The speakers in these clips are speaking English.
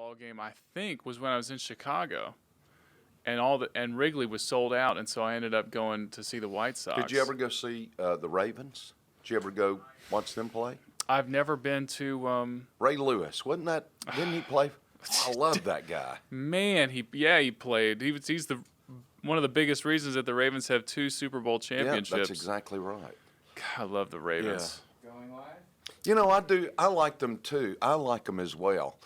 ball game, I think, was when I was in Chicago, and Wrigley was sold out, and so I ended up going to see the White Sox. Did you ever go see the Ravens? Did you ever go watch them play? I've never been to. Ray Lewis, didn't he play? I love that guy. Man, he played. He's one of the biggest reasons that the Ravens have 2 Super Bowl championships. Yeah, that's exactly right. God, I love the Ravens. Yeah. You know, I do. I like them too. I like them as well.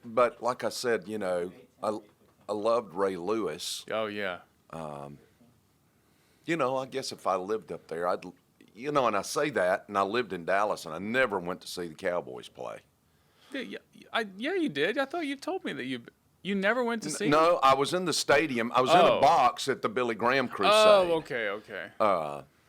But like I said, you know, I loved Ray Lewis. Oh yeah. You know, I guess if I lived up there, and I say that, and I lived in Dallas, and I never went to see the Cowboys play. Yeah, you did. I thought you told me that you never went to see. No, I was in the stadium. I was in a box at the Billy Graham Crusade. Oh, okay.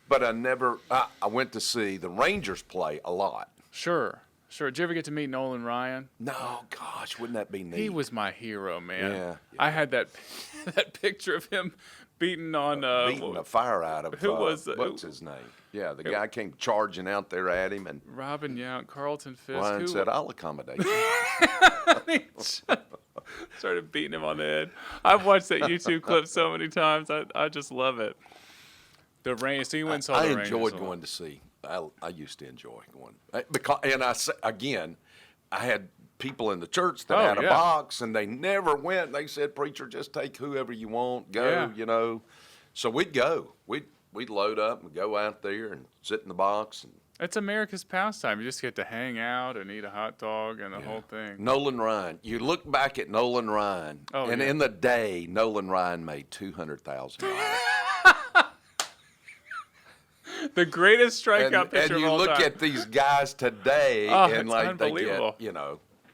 But I never. I went to see the Rangers play a lot. Sure. Did you ever get to meet Nolan Ryan? No, gosh, wouldn't that be neat? He was my hero, man. Yeah. I had that picture of him beating the fire out of who was what's his name? Yeah, the guy came charging out there at him, and Robin Yount, Carlton Fisk. Ryan said, "I'll accommodate you." He started beating him on the head. I've watched that YouTube clip so many times. I just love it. The Rangers. So you went and saw the Rangers. I enjoyed going to see. I used to enjoy going because, and I had people in the church that had a box, and they never went. They said, "Preacher, just take whoever you want, go." You know, so we'd go. We'd load up and go out there and sit in the box. And it's America's pastime. You just get to hang out and eat a hot dog and the whole thing. Nolan Ryan. You look back at Nolan Ryan, in the day, Nolan Ryan made $200,000. The greatest strikeout pitcher of all time. And you look at these guys today, and like they get,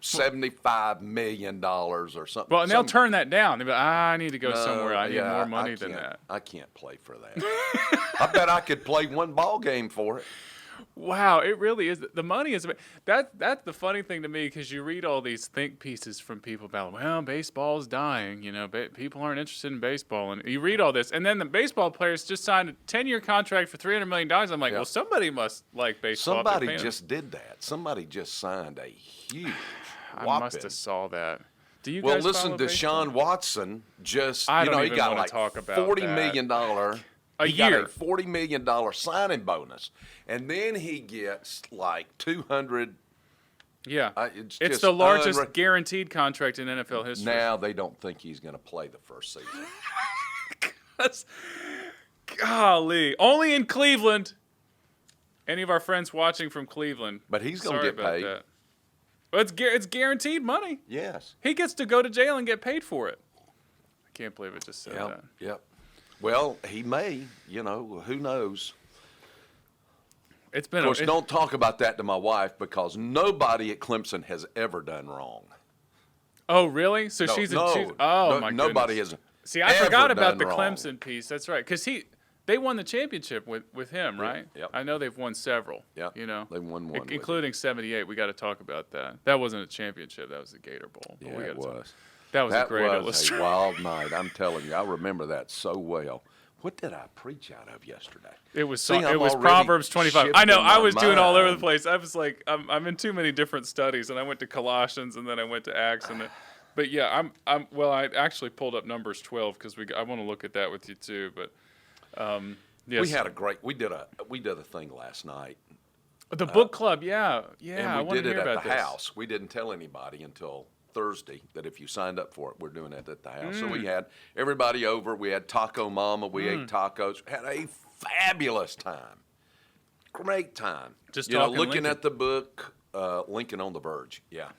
$75 million or something. Well, and they'll turn that down. They'll be like, I need to go somewhere. I need more money than that. I can't play for that. I bet I could play one ball game for it. Wow, it really is. The money is that's the funny thing to me, because you read all these think pieces from people about, well, baseball's dying. People aren't interested in baseball, and you read all this, and then the baseball players just signed a 10-year contract for $300 million. I'm like, well, somebody must like baseball. Somebody just did that. Somebody just signed a huge. I must have saw that. Do you well, guys listen to baseball? Deshaun Watson. Just I don't he even got want like to talk about $40 that. million a he year. Got a $40 million signing bonus, and then he gets like 200. Yeah, it's the largest guaranteed contract in NFL history. Now they don't think he's going to play the first season. Golly, only in Cleveland. Any of our friends watching from Cleveland? But he's going to get paid. That. Well, it's guaranteed money. Yes. He gets to go to jail and get paid for it. I can't believe it just said that. Yep. Well, he may. Who knows? It's been. Of course, don't talk about that to my wife, because nobody at Clemson has ever done wrong. Oh, really? So my goodness. Nobody has. See, I forgot about the Clemson piece. That's right, because they won the championship with him, right? Yep. I know they've won several. Yeah. They won one, including '78. We got to talk about that. That wasn't a championship. That was the Gator Bowl. Yeah, it was. That was a great illustration. A wild night. I'm telling you, I remember that so well. What did I preach out of yesterday? It was Proverbs 25. I know. I was doing all over the place. I was like, I'm in too many different studies, and I went to Colossians, and then I went to Acts, but yeah, I actually pulled up Numbers 12 because I want to look at that with you too. But yes. We did a thing last night. The book club, yeah. And we did it at the house. We didn't tell anybody until Thursday that if you signed up for it, we're doing it at the house. So we had everybody over. We had Taco Mama. We ate tacos. Had a fabulous time. Great time. Just looking Lincoln. at the book, Lincoln on the Verge. Yeah.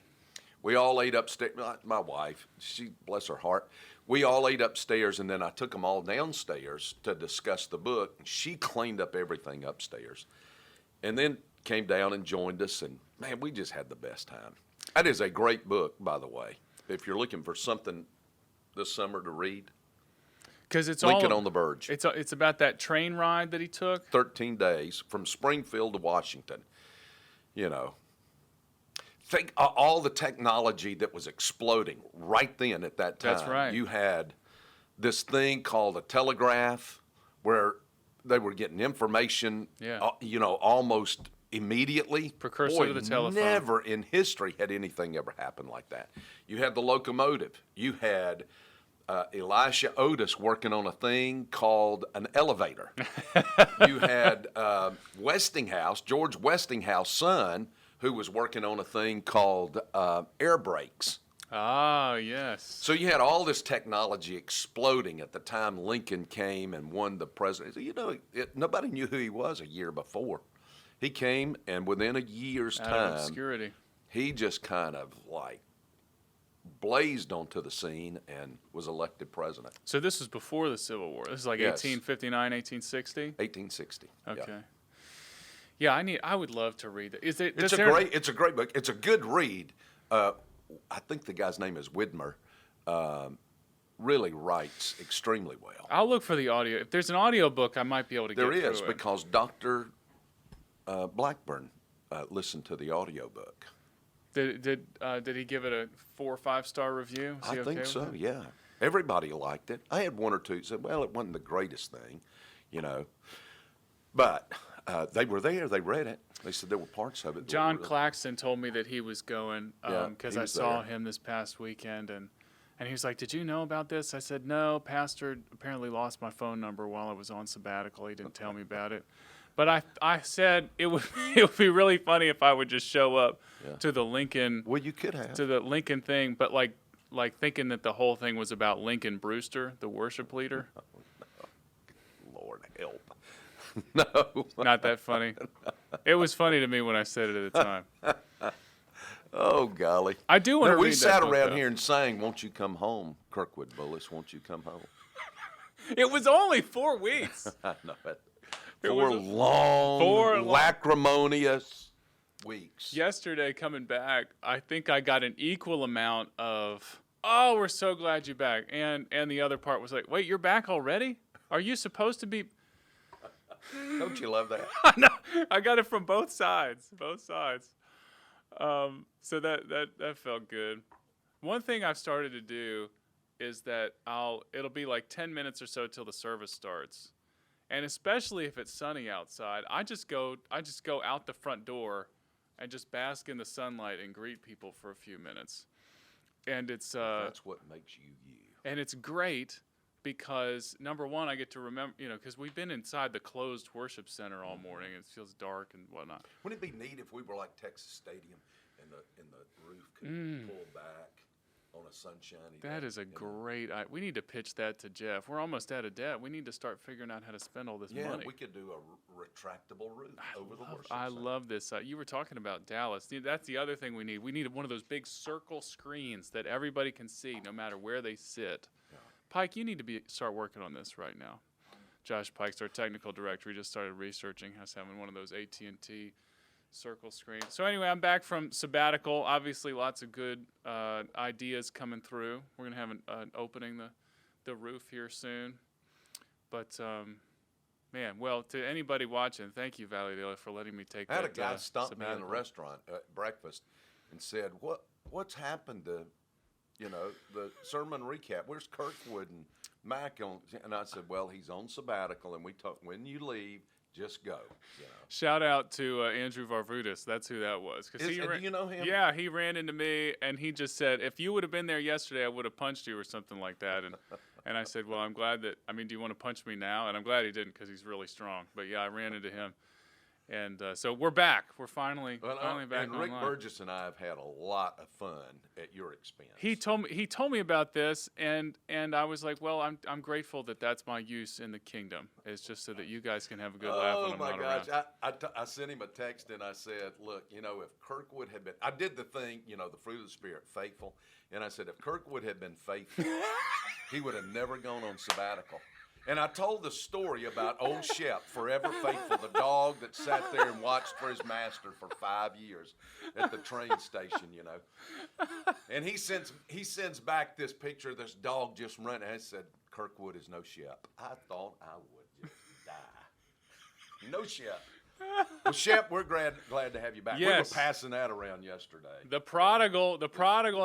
We all ate upstairs. My wife, she, bless her heart, we all ate upstairs, and then I took them all downstairs to discuss the book. She cleaned up everything upstairs, and then came down and joined us, and man, we just had the best time. That is a great book, by the way, if you're looking for something this summer to read. Because it's Lincoln on the Verge. It's about that train ride that he took. 13 days from Springfield to Washington. Think all the technology that was exploding right then at that time. That's right. You had this thing called a telegraph, where they were getting information, almost immediately. Precursor Boy, to the telephone. never in history had anything ever happened like that. You had the locomotive. You had Elisha Otis working on a thing called an elevator. You had Westinghouse, George Westinghouse' son, who was working on a thing called air brakes. Ah, yes. So you had all this technology exploding at the time Lincoln came and won the presidency. You know, nobody knew who he was a year before. He came, and within a year's Out of time, obscurity. he just kind of like blazed onto the scene and was elected president. So this was before the Civil War. This is like Yes. 1859, 1860? 1860. Okay. Yeah, I would love to read it. Is it? It's a great book. It's a good read. I think the guy's name is Widmer. Really writes extremely well. I'll look for the audio. If there's an audio book, I might be able to There get is, through it. because Dr. Blackburn listened to the audiobook. Did he give it a 4 or 5 star review? Is he I okay think with so, it? yeah. Everybody liked it. I had one or two said, well, it wasn't the greatest thing, you know. But they were there. They read it. They said there were parts of it. John Claxton told me that he was going Yeah, because he I was saw there. him this past weekend, and he was like, "Did you know about this?" I said, "No, Pastor apparently lost my phone number while I was on sabbatical. He didn't tell me about it." But I said it would be really funny if I would just show up to the Lincoln Well, you could have. to the Lincoln thing, but like thinking that the whole thing was about Lincoln Brewster, the worship leader. Lord help. No. Not that funny. It was funny to me when I said it at the time. Oh, golly. I do want to No, read we sat that book, around though. here and sang, Won't You Come Home, Kirkwood Bullis, Won't You Come Home? It was only 4 weeks. I know it. It Four was long, lacrimonious weeks. Yesterday, coming back, I think I got an equal amount of, "Oh, we're so glad you're back," and the other part was like, "Wait, you're back already? Are you supposed to be?" Don't you love that? I know. I got it from both sides. Both sides. So that felt good. One thing I've started to do is that it'll be like 10 minutes or so till the service starts. And especially if it's sunny outside, I just go out the front door and just bask in the sunlight and greet people for a few minutes. And it's That's what makes you you. and it's great because number one, I get to remember, because we've been inside the closed worship center all morning. It feels dark and whatnot. Wouldn't it be neat if we were like Texas Stadium and the roof could pull back on a sunshiny day? That is a great. We need to pitch that to Jeff. We're almost out of debt. We need to start figuring out how to spend all this money. Yeah, we could do a retractable roof over the worship I center. love this. You were talking about Dallas. That's the other thing we need. We need one of those big circle screens that everybody can see no matter where they sit. Yeah. Pike, you need to start working on this right now. Josh Pike's our technical director. He just started researching us having one of those AT&T circle screens. So anyway, I'm back from sabbatical. Obviously, lots of good ideas coming through. We're gonna have an opening the roof here soon. But man, well, to anybody watching, thank you, Valley Dale, for letting me take I had that a guy stop me in a sabbatical. restaurant at breakfast and said, "What's happened to, the sermon recap? Where's Kirkwood and Mac on?" And I said, "Well, he's on sabbatical, and we talk when you leave, just go." Shout out to Andrew Varvutis. That's who that was. Do you know him? Yeah, he ran into me and he just said, "If you would have been there yesterday, I would have punched you," or something like that. And I said, "Well, I'm glad that. I mean, do you want to punch me now?" And I'm glad he didn't because he's really strong. But yeah, I ran into him, and so we're back. We're finally back And Rick online. Burgess and I have had a lot of fun at your expense. He told me about this, and I was like, well, I'm grateful that that's my use in the kingdom. It's just so that you guys can have a good laugh when Oh I'm my not gosh! around. I sent him a text and I said, "Look, if Kirkwood had been, I did the thing, the fruit of the spirit, faithful." And I said, if Kirkwood had been faithful, he would have never gone on sabbatical. And I told the story about old Shep, forever faithful, the dog that sat there and watched for his master for 5 years at the train station, And he sends back this picture of this dog just running. I said, Kirkwood is no Shep. I thought I would just die. No Shep. Well, Shep, we're glad to have you back. Yes. We were passing that around yesterday. The prodigal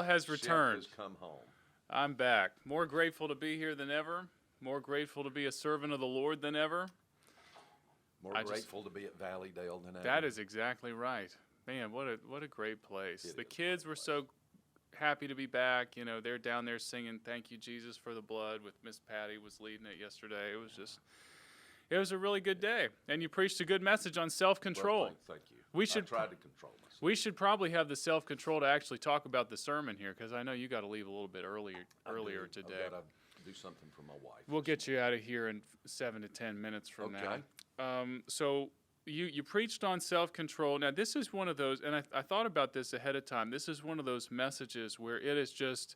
has returned. Shep has come home. I'm back. More grateful to be here than ever. More grateful to be a servant of the Lord than ever. More grateful to be at Valleydale than ever. That is exactly right. Man, what a great place. The kids were so happy to be back. You know, they're down there singing "Thank You, Jesus, for the Blood" with Miss Patty was leading it yesterday. It was a really good day, and you preached a good message on self-control. Well, thank you. I tried to control myself. We should probably have the self-control to actually talk about the sermon here, because I know you got to leave a little bit earlier today. I've got to do something for my wife. We'll get you out of here in 7 to 10 minutes from now. So you preached on self-control. Now, this is one of those, and I thought about this ahead of time. This is one of those messages where it is just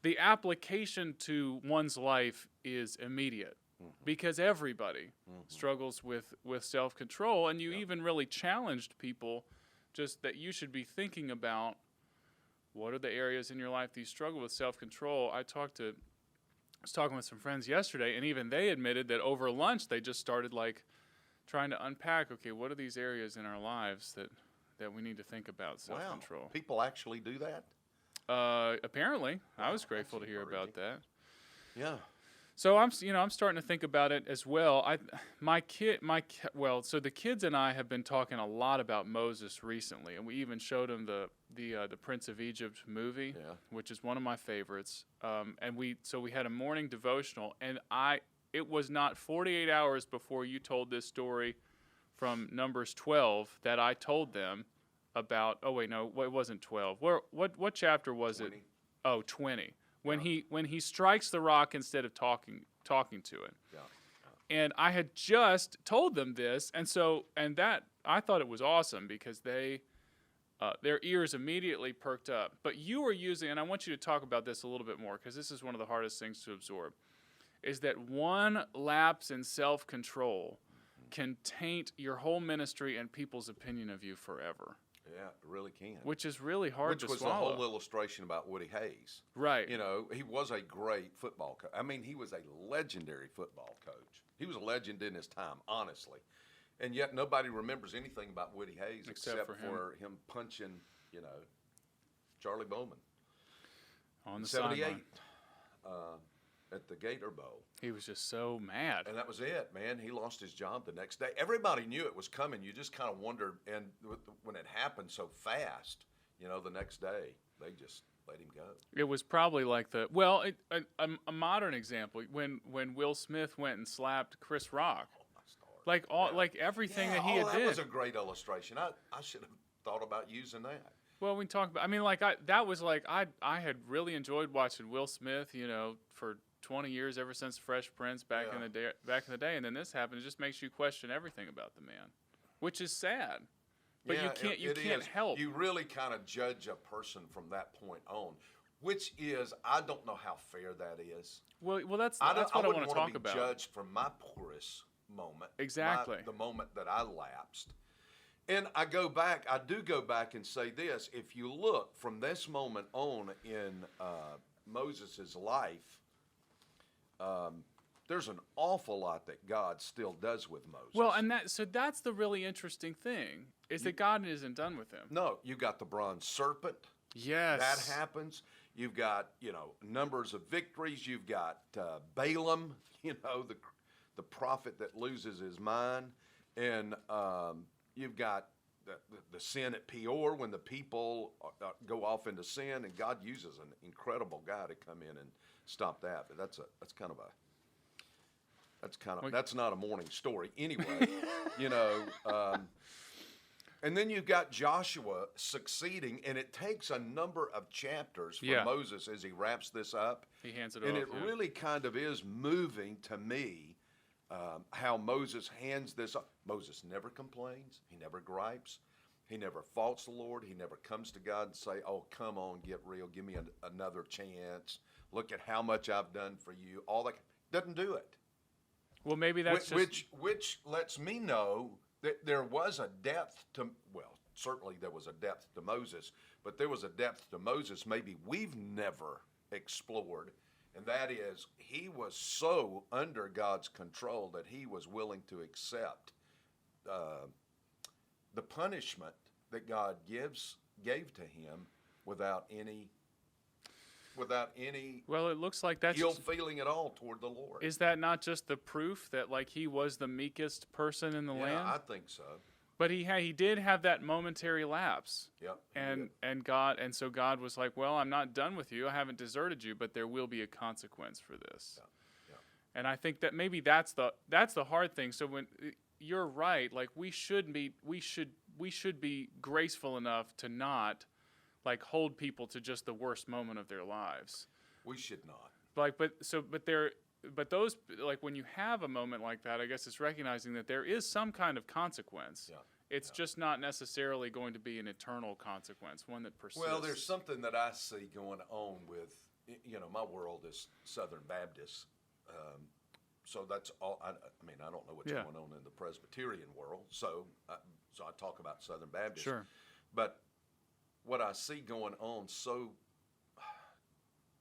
the application to one's life is immediate. Because everybody struggles with self-control, and you even really challenged people just that you should be thinking about what are the areas in your life that you struggle with self-control. I was talking with some friends yesterday, and even they admitted that over lunch they just started like trying to unpack, okay, what are these areas in our lives that we need to think about self-control. Wow. People actually do that? Apparently. I was grateful to hear about that. Yeah. So I'm starting to think about it as well. So the kids and I have been talking a lot about Moses recently, and we even showed them the Prince of Egypt movie, which is one of my favorites. And we had a morning devotional, and it was not 48 hours before you told this story from Numbers 12 that I told them about. Oh wait, no, it wasn't 12. What chapter was 20. It? Oh, 20. When he strikes the rock instead of talking to it. Yeah. And I had just told them this, and that I thought it was awesome because their ears immediately perked up. But you were using, and I want you to talk about this a little bit more because this is one of the hardest things to absorb, is that one lapse in self-control can taint your whole ministry and people's opinion of you forever. Yeah, it really can. Which is really hard to swallow. Which was the whole illustration about Woody Hayes. Right. You know, he was a great football coach. I mean, he was a legendary football coach. He was a legend in his time, honestly. And yet nobody remembers anything about Woody Hayes except for him punching, Charlie Bowman. On the 78 at the Gator Bowl. He was just so mad. And that was it, man. He lost his job the next day. Everybody knew it was coming. You just kind of wondered, and when it happened so fast, the next day, they just let him go. It was probably like a modern example, when Will Smith went and slapped Chris Rock. Oh, my star. Like everything that he had did. That was a great illustration. I should have thought about using that. Well, we talked about, I had really enjoyed watching Will Smith, for 20 years, ever since Fresh Prince back in the day, and then this happened. It just makes you question everything about the man, which is sad. But you can't help. You really kind of judge a person from that point on, which is, I don't know how fair that is. Well, that's what I want to talk about. I wouldn't judged from my poorest moment. Exactly. The moment that I lapsed. And I do go back and say this: if you look from this moment on in Moses' life, there's an awful lot that God still does with Moses. Well, and that's the really interesting thing, is that God isn't done with him. No, you got the bronze serpent. Yes. That happens. You've got, numbers of victories. You've got Balaam, the prophet that loses his mind. And you've got the sin at Peor when the people go off into sin, and God uses an incredible guy to come in and stop that. But that's not a morning story anyway. And then you've got Joshua succeeding, and it takes a number of chapters for Moses as he wraps this up. He hands it and off. And it really kind of is moving to me how Moses hands this up. Moses never complains. He never gripes. He never faults the Lord. He never comes to God and say, oh, come on, get real. Give me another chance. Look at how much I've done for you. All that. Doesn't do it. Well, maybe that's which lets me know that there was a depth to, certainly there was a depth to Moses, but there was a depth to Moses maybe we've never explored. And that is, he was so under God's control that he was willing to accept the punishment that God gave to him without any without any Well, it looks like that's ill feeling at all toward the Lord. is that not just the proof that like he was the meekest person in the Yeah, land? I think so. But he did have that momentary lapse. Yep. And so God was like, well, I'm not done with you. I haven't deserted you, but there will be a consequence for this. Yeah. Yeah. And I think that maybe that's the hard thing. So when you're right, like we should be graceful enough to not like hold people to just the worst moment of their lives. We should not. Like but those, like when you have a moment like that, I guess it's recognizing that there is some kind of consequence. Yeah. It's just not necessarily going to be an eternal consequence, one that persists. Well, there's something that I see going on with, my world is Southern Baptist. So that's all. I mean, I don't know what's going on in the Presbyterian world. So I talk about Southern Baptist. Sure. But what I see going on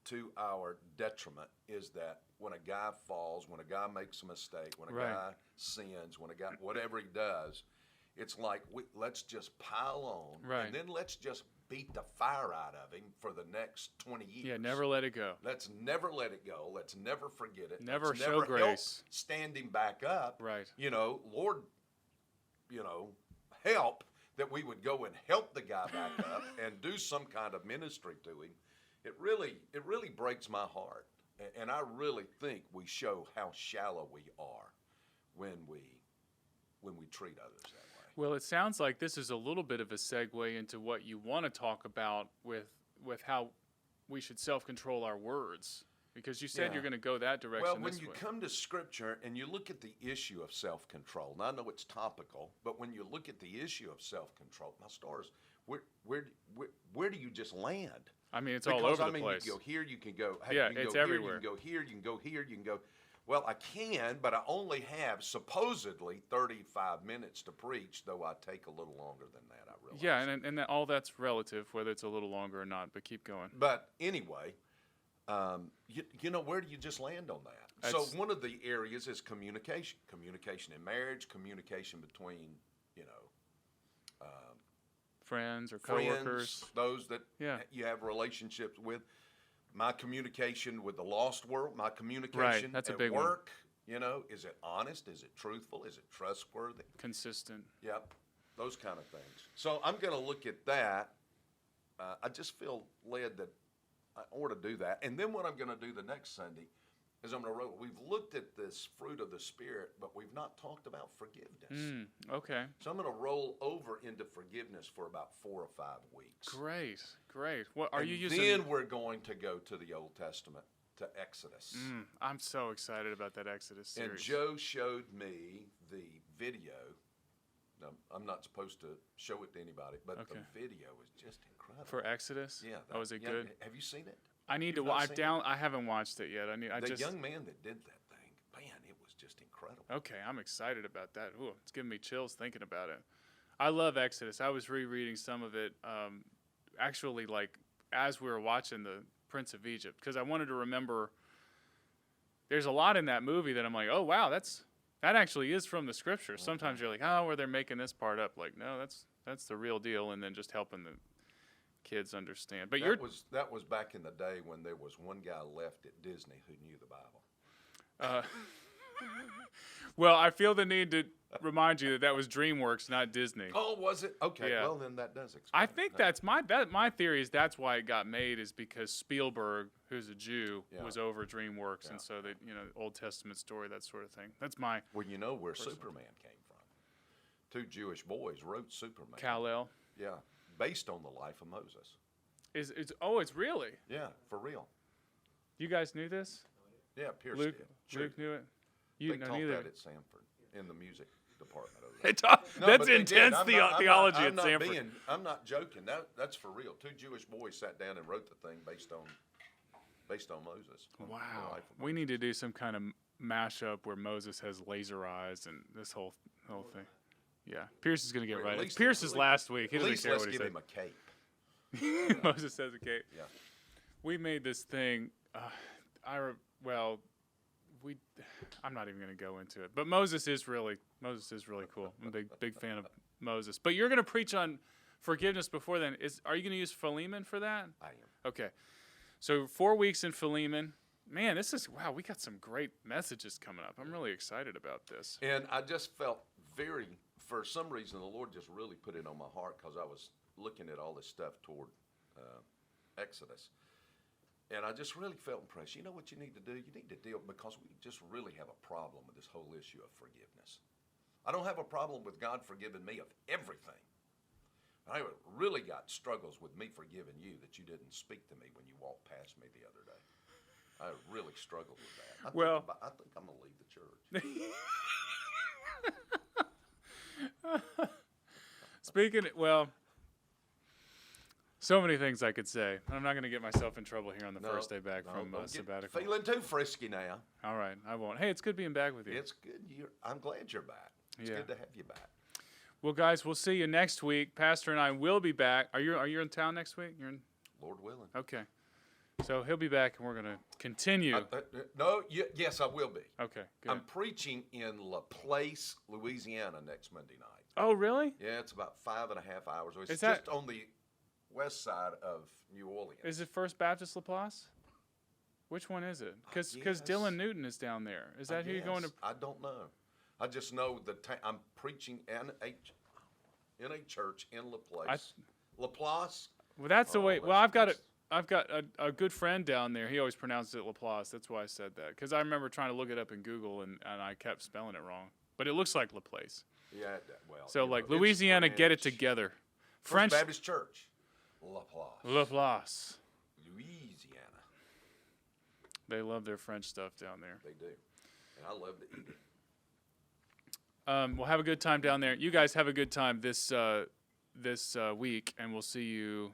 to our detriment is that when a guy falls, when a guy makes a mistake, when a guy sins, when a guy, whatever he does, it's like let's just pile on, and then let's just beat the fire out of him for the next 20 years. Yeah, never let it go. Let's never let it go. Let's never forget it. Never let's show never grace. Stand him back up. Right. Lord, help that we would go and help the guy back up and do some kind of ministry to him. It really breaks my heart, and I really think we show how shallow we are when we treat others that way. Well, it sounds like this is a little bit of a segue into what you want to talk about with how we should self-control our words, because you said you're going to go that direction. Well, when you come to Scripture and you look at the issue of self-control, now I know it's topical, but when you look at the issue of self-control, my stars, where do you just land? I mean, it's all over the place. You can go here, you can go. Hey, Yeah, you can it's go everywhere. Here, you can go here, you can go here, you can go. Well, I can, but I only have supposedly 35 minutes to preach, though I take a little longer than that, I realize. Yeah, and all that's relative, whether it's a little longer or not, but keep going. But anyway, where do you just land on that? So one of the areas is communication. Communication in marriage, communication between, friends or coworkers. Friends, those that you have relationships with. My communication with the lost world, my communication that's a at big work, is it honest? Is it truthful? Is it trustworthy? Consistent. Yep, those kind of things. So I'm going to look at that. I just feel led that I ought to do that. And then what I'm going to do the next Sunday is I'm going to we've looked at this fruit of the Spirit, but we've not talked about forgiveness. Okay. So I'm going to roll over into forgiveness for about 4 or 5 weeks. Great. What are you using? Then we're going to go to the Old Testament, to Exodus. I'm so excited about that Exodus series. And Joe showed me the video. Now, I'm not supposed to show it to anybody, but the video was just incredible. For Exodus? Yeah. Was it good? Have you seen it? I need to watch. I haven't watched it yet. The young man that did that thing, man, it was just incredible. Okay, I'm excited about that. Ooh, it's giving me chills thinking about it. I love Exodus. I was rereading some of it, actually, like as we were watching the Prince of Egypt, because I wanted to remember. There's a lot in that movie that I'm like, oh wow, that actually is from the Scripture. Sometimes you're like, oh, where they're making this part up. Like, no, that's the real deal, and then just helping the kids understand. But that was back in the day when there was one guy left at Disney who knew the Bible. Well, I feel the need to remind you that was DreamWorks, not Disney. Oh, was it? Okay. Yeah. Well, then that does explain. I think that's my theory is that's why it got made, is because Spielberg, who's a Jew, was over DreamWorks, and so they, Old Testament story, that sort of thing. That's my. Well, you know where Superman came from. 2 Jewish boys wrote Superman. Kal-El. Yeah, based on the life of Moses. It's really? Yeah, for real. You guys knew this? Yeah, Pierce Luke, did. Sure. Luke knew it. They taught that at Sanford in the music department over there. That's intense theology at Sanford. I'm not joking. That's for real. 2 Jewish boys sat down and wrote the thing based on Moses. Wow. We need to do some kind of mashup where Moses has laser eyes and this whole thing. Yeah, Pierce is going to get right. Pierce is last week. He doesn't care what he said. Let's give him a cape. Moses has a cape. Yeah. We made this thing. I'm not even going to go into it. But Moses is really cool. I'm a big fan of Moses. But you're going to preach on forgiveness before then. Are you going to use Philemon for that? I am. Okay. So 4 weeks in Philemon. Man, this is, wow, we got some great messages coming up. I'm really excited about this. And I just felt for some reason, the Lord just really put it on my heart because I was looking at all this stuff toward Exodus. And I just really felt impressed. You know what you need to do? You need to deal, because we just really have a problem with this whole issue of forgiveness. I don't have a problem with God forgiving me of everything. I really got struggles with me forgiving you that you didn't speak to me when you walked past me the other day. I really struggled with that. I think I'm going to leave the church. So many things I could say. I'm not going to get myself in trouble here on the first day back from sabbatical. Feeling too frisky now. All right, I won't. Hey, it's good being back with you. It's good. I'm glad you're back. It's good to have you back. Well, guys, we'll see you next week. Pastor and I will be back. Are you in town next week? You're in. Lord willing. Okay. So he'll be back, and we're going to continue. Yes, I will be. Okay, good. I'm preaching in Laplace, Louisiana next Monday night. Oh, really? Yeah, it's about 5.5 hours. It's that- just on the west side of New Orleans. Is it First Baptist Laplace? Which one is it? Because Yes. Dylan Newton is down there. Is that who you're going to? I don't know. I just know I'm preaching in a church in Laplace. Laplace. Well, that's the way. that's- Well, I've got a good friend down there. He always pronounced it Laplace. That's why I said that. Because I remember trying to look it up in Google, and I kept spelling it wrong. But it looks like Laplace. Yeah, well. So, like, it's Louisiana, get it French. together. First Baptist Church. Laplace. Laplace. Louisiana. They love their French stuff down there. They do. And I love to eat it. We'll have a good time down there. You guys have a good time this week, and we'll see you.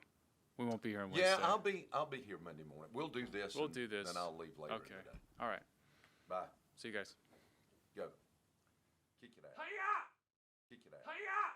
We won't be here on Wednesday. Yeah, I'll be here Monday morning. We'll do this. We'll do this. Then I'll leave later Okay. today. All right. Bye. See you guys. Go. Kick it out. Hiya! Kick it out. Hiya!